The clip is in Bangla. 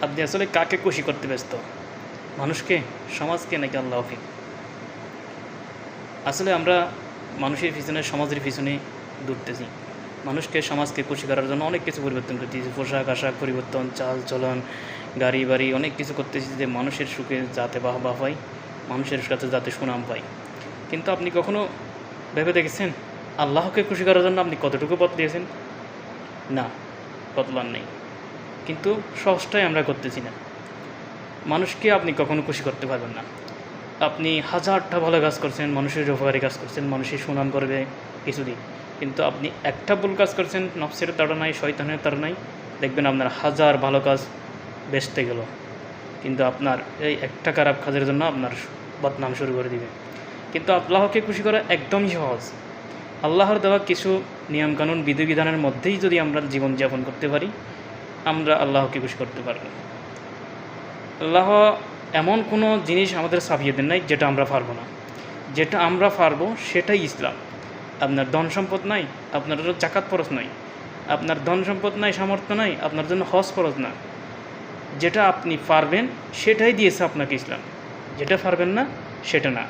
আপনি আসলে কাকে খুশি করতে ব্যস্ত? মানুষকে, সমাজকে নাকি আল্লাহকে? আসলে আমরা মানুষের পিছনে, সমাজের পিছনে দৌড়তেছি। মানুষকে, সমাজকে খুশি করার জন্য অনেক কিছু পরিবর্তন করতেছি, পোশাক আশাক পরিবর্তন, চাল চলন, গাড়ি বাড়ি, অনেক কিছু করতেছি যে মানুষের সুখে যাতে বাহবা পাই, মানুষের কাছে যাতে সুনাম পাই। কিন্তু আপনি কখনো ভেবে দেখেছেন আল্লাহকে খুশি করার জন্য আপনি কতটুকু বদলিয়েছেন? না, বদলান নেই। কিন্তু সহজটাই আমরা করতেছি না। মানুষকে আপনি কখনো খুশি করতে পারবেন না। আপনি হাজারটা ভালো কাজ করছেন, মানুষের উপকারী কাজ করছেন, মানুষের সুনাম করবে কিছুদিন, কিন্তু আপনি একটা ভুল কাজ করছেন, নফসের তাড়নায়, শয়তানের তাড়নায়, দেখবেন আপনার হাজার ভালো কাজ বেচতে গেল, কিন্তু আপনার এই একটা খারাপ কাজের জন্য আপনার বদনাম শুরু করে দিবে। কিন্তু আল্লাহকে খুশি করা একদমই সহজ। আল্লাহর দেওয়া কিছু নিয়মকানুন, বিধিবিধানের মধ্যেই যদি আমরা জীবনযাপন করতে পারি, আমরা আল্লাহকে খুশি করতে পারব। আল্লাহ এমন কোনো জিনিস আমাদের ছাপিয়ে দেন নাই যেটা আমরা পারবো না। যেটা আমরা পারবো সেটাই ইসলাম। আপনার ধন সম্পদ নাই, আপনার জন্য জাকাত ফরজ নয়। আপনার ধন সম্পদ নাই, সামর্থ্য নাই, আপনার জন্য হজ ফরজ না। যেটা আপনি পারবেন সেটাই দিয়েছে আপনাকে ইসলাম, যেটা পারবেন না সেটা না।